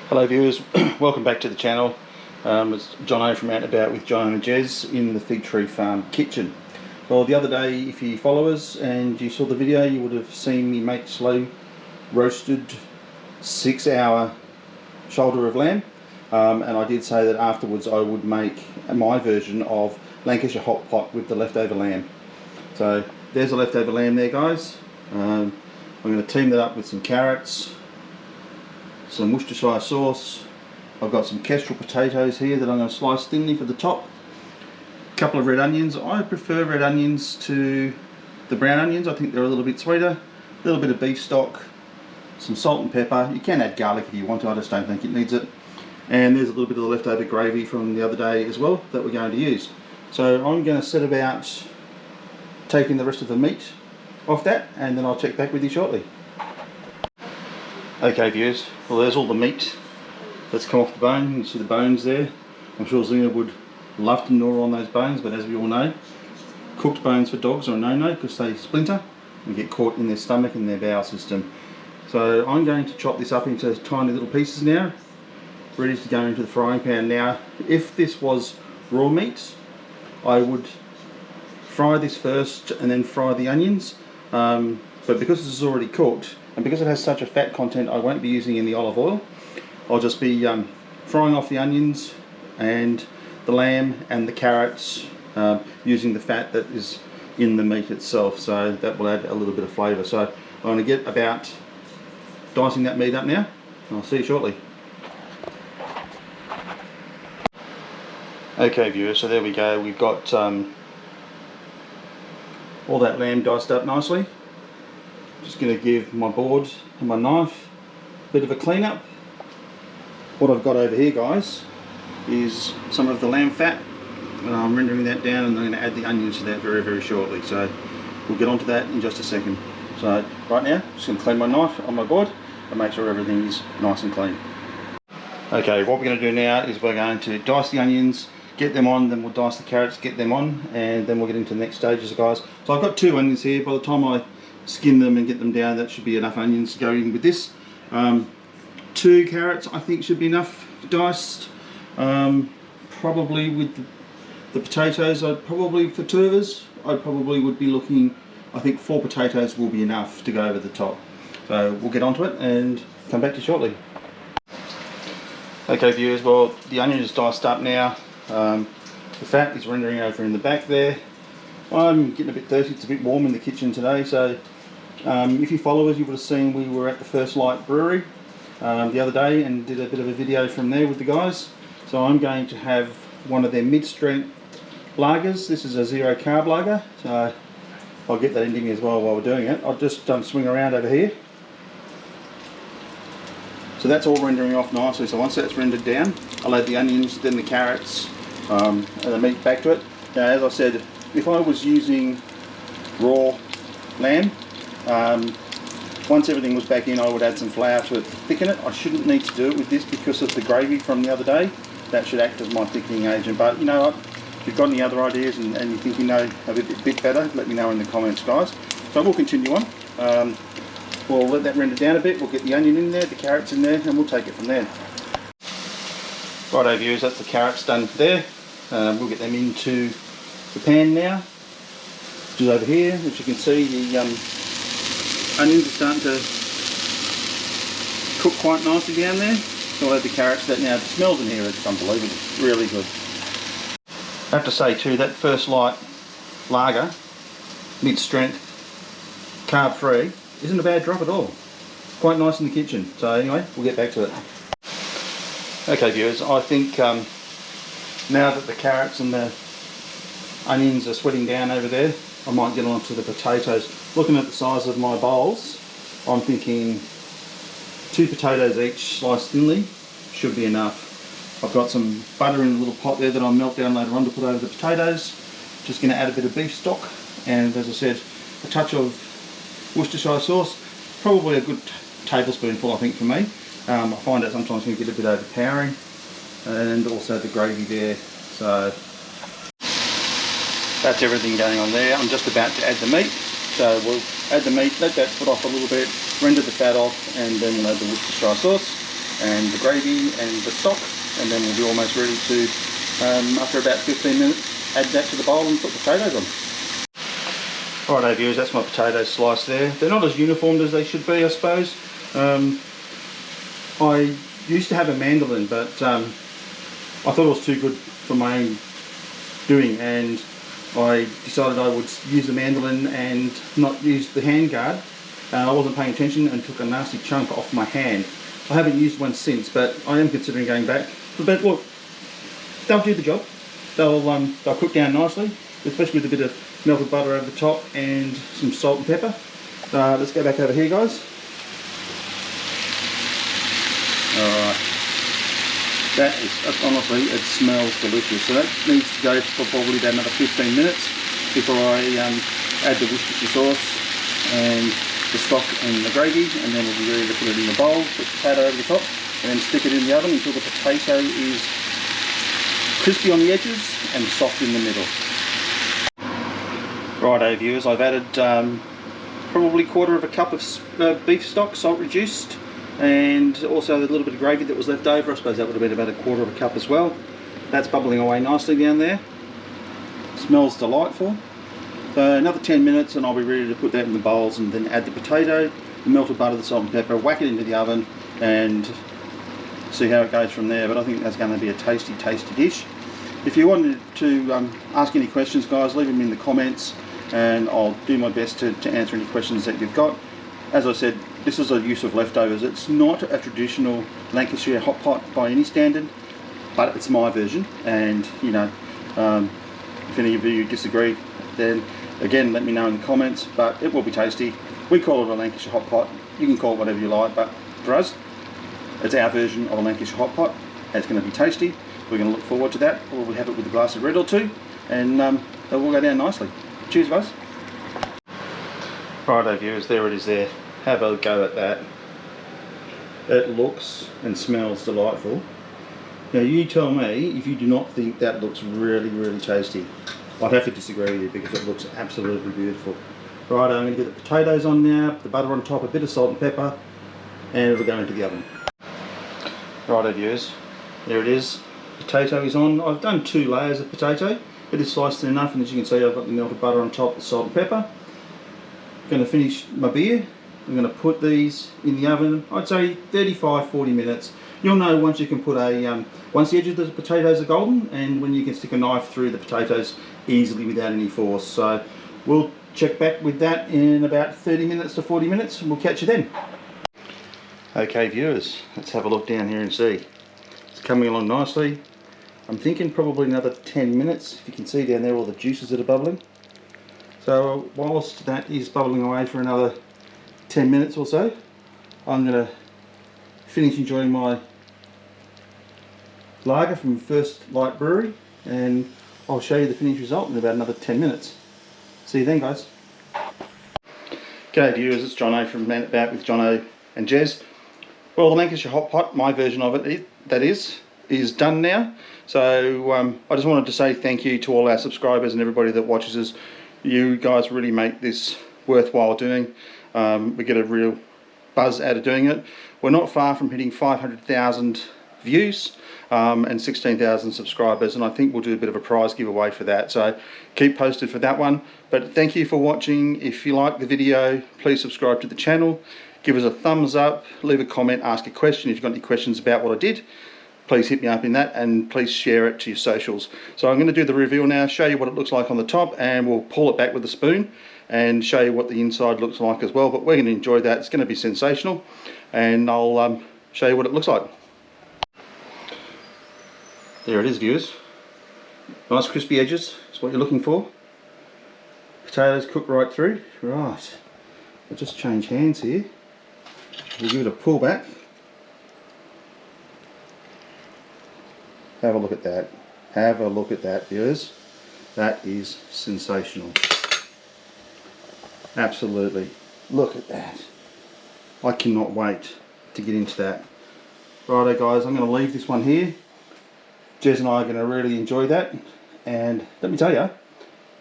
Hello viewers, welcome back to the channel. It's Jonno from Out and About with Jonno and Jez in the Fig Tree Farm kitchen. Well, the other day, if you follow us and you saw the video, you would have seen me make slow roasted 6-hour shoulder of lamb, and I did say that afterwards I would make my version of Lancashire hot pot with the leftover lamb. So there's the leftover lamb there, guys. I'm going to team that up with some carrots, some Worcestershire sauce. I've got some kestrel potatoes here that I'm going to slice thinly for the top. A couple of red onions. I prefer red onions to the brown onions. I think they're a little bit sweeter. A little bit of beef stock, some salt and pepper. You can add garlic if you want to, I just don't think it needs it. And there's a little bit of the leftover gravy from the other day as well that we're going to use. So I'm going to set about taking the rest of the meat off that, and then I'll check back with you shortly. Okay viewers, well there's all the meat that's come off the bone. You can see the bones there. I'm sure Zena would love to gnaw on those bones, but as we all know, cooked bones for dogs are a no-no because they splinter and get caught in their stomach and their bowel system. So I'm going to chop this up into tiny little pieces now, ready to go into the frying pan. Now, if this was raw meat, I would fry this first and then fry the onions, but because this is already cooked, and because it has such a fat content, I won't be using any olive oil. I'll just be frying off the onions and the lamb and the carrots using the fat that is in the meat itself, so that will add a little bit of flavour. So I'm going to get about dicing that meat up now, and I'll see you shortly. Okay viewers, so there we go. We've got all that lamb diced up nicely. Just going to give my board and my knife a bit of a clean up. What I've got over here, guys, is some of the lamb fat, and I'm rendering that down, and I'm going to add the onions to that very, very shortly. So we'll get onto that in just a second. So right now, just going to clean my knife on my board and make sure everything is nice and clean. Okay, what we're going to do now is we're going to dice the onions, get them on, then we'll dice the carrots, get them on, and then we'll get into the next stages, guys. So I've got 2 onions here. By the time I skin them and get them down, that should be enough onions to go in with this. 2 carrots I think should be enough diced. Probably with the potatoes, for 2 of us, I probably would be looking, I think 4 potatoes will be enough to go over the top. So we'll get onto it and come back to you shortly. Okay viewers, well the onion is diced up now. The fat is rendering over in the back there. I'm getting a bit thirsty, it's a bit warm in the kitchen today, so if you follow us, you would have seen we were at the First Light Brewery the other day and did a bit of a video from there with the guys. So I'm going to have one of their mid-strength lagers. This is a 0 carb lager, so I'll get that into me as well while we're doing it. I'll just swing around over here. So that's all rendering off nicely, so once that's rendered down, I'll add the onions, then the carrots, and the meat back to it. Now as I said, if I was using raw lamb, once everything was back in, I would add some flour to it to thicken it. I shouldn't need to do it with this because of the gravy from the other day. That should act as my thickening agent, but you know what, if you've got any other ideas and you think you know a bit better, let me know in the comments, guys. So we'll continue on. We'll let that render down a bit, we'll get the onion in there, the carrots in there, and we'll take it from there. Righto viewers, that's the carrots done there. We'll get them into the pan now, which is over here. As you can see, the onions are starting to cook quite nicely down there. So I'll add the carrots to that now. The smells in here are just unbelievable, really good. I have to say too, that First Light lager, mid-strength, carb-free, isn't a bad drop at all. Quite nice in the kitchen. So anyway, we'll get back to it. Okay viewers, I think now that the carrots and the onions are sweating down over there, I might get on to the potatoes. Looking at the size of my bowls, I'm thinking 2 potatoes each sliced thinly should be enough. I've got some butter in a little pot there that I'll melt down later on to put over the potatoes. Just going to add a bit of beef stock and, as I said, a touch of Worcestershire sauce, probably a good tablespoonful I think for me. I find it sometimes can get a bit overpowering, and also the gravy there. So that's everything going on there. I'm just about to add the meat. So we'll add the meat, let that put off a little bit, render the fat off, and then we'll add the Worcestershire sauce. and the gravy and the stock, and then we'll be almost ready to, after about 15 minutes, add that to the bowl and put potatoes on. Righto viewers, that's my potatoes sliced there. They're not as uniformed as they should be, I suppose. I used to have a mandolin, but I thought it was too good for my own doing, and I decided I would use the mandolin and not use the hand guard. I wasn't paying attention and took a nasty chunk off my hand. I haven't used one since, but I am considering going back. But look, they'll do the job. They'll cook down nicely, especially with a bit of melted butter over the top and some salt and pepper. Let's go back over here, guys. Alright, that is, honestly, it smells delicious. So that needs to go for probably about another 15 minutes before I add the Worcestershire sauce and the stock and the gravy, and then we'll be ready to put it in the bowl, put the potato over the top, and then stick it in the oven until the potato is crispy on the edges and soft in the middle. Righto viewers, I've added probably 1/4 cup of beef stock, salt reduced, and also a little bit of gravy that was left over. I suppose that would have been about 1/4 cup as well. That's bubbling away nicely down there. Smells delightful. So another 10 minutes and I'll be ready to put that in the bowls, and then add the potato, the melted butter, the salt and pepper, whack it into the oven and see how it goes from there. But I think that's going to be a tasty, tasty dish. If you wanted to ask any questions, guys, leave them in the comments and I'll do my best to answer any questions that you've got. As I said, this is a use of leftovers. It's not a traditional Lancashire hot pot by any standard, but it's my version, and you know, if any of you disagree, then again let me know in the comments, but it will be tasty. We call it a Lancashire hot pot. You can call it whatever you like, but for us, it's our version of a Lancashire hot pot. It's going to be tasty. We're going to look forward to that. We'll have it with a glass of red or two, and it will go down nicely. Cheers, guys. Righto viewers, there it is there. Have a go at that. It looks and smells delightful. Now you tell me if you do not think that looks really, really tasty. I'd have to disagree with you because it looks absolutely beautiful. Right, I'm going to get the potatoes on now, the butter on top, a bit of salt and pepper, and it'll go into the oven. Righto viewers, there it is. Potato is on. I've done 2 layers of potato. It is sliced thin enough, and as you can see I've got the melted butter on top, the salt and pepper. I'm going to finish my beer. I'm going to put these in the oven, I'd say 35-40 minutes. You'll know once you can put a, once the edges of the potatoes are golden, and when you can stick a knife through the potatoes easily without any force. So we'll check back with that in about 30 minutes to 40 minutes and we'll catch you then. Okay viewers, let's have a look down here and see. It's coming along nicely. I'm thinking probably another 10 minutes. If you can see down there all the juices that are bubbling. So whilst that is bubbling away for another 10 minutes or so, I'm going to finish enjoying my lager from First Light Brewery, and I'll show you the finished result in about another 10 minutes. See you then, guys. G'day viewers, it's Jonno from About with Jonno and Jez. Well, the Lancashire hot pot, my version of it, that is done now. So I just wanted to say thank you to all our subscribers and everybody that watches us. You guys really make this worthwhile doing. We get a real buzz out of doing it. We're not far from hitting 500,000 views and 16,000 subscribers, and I think we'll do a bit of a prize giveaway for that, so keep posted for that one. But thank you for watching. If you like the video, please subscribe to the channel, give us a thumbs up, leave a comment, ask a question. If you've got any questions about what I did, please hit me up in that, and please share it to your socials. So I'm going to do the reveal now, show you what it looks like on the top, and we'll pull it back with a spoon and show you what the inside looks like as well. But we're going to enjoy that. It's going to be sensational, and I'll show you what it looks like. There it is, viewers. Nice crispy edges is what you're looking for. Potatoes cooked right through. Right, I'll just change hands here. We'll give it a pull back. Have a look at that. Have a look at that, viewers. That is sensational. Absolutely. Look at that. I cannot wait to get into that. Righto guys, I'm going to leave this one here. Jez and I are going to really enjoy that. And let me tell you,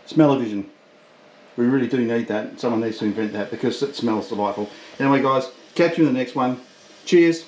smell-o-vision. We really do need that. Someone needs to invent that because it smells delightful. Anyway guys, catch you in the next one. Cheers.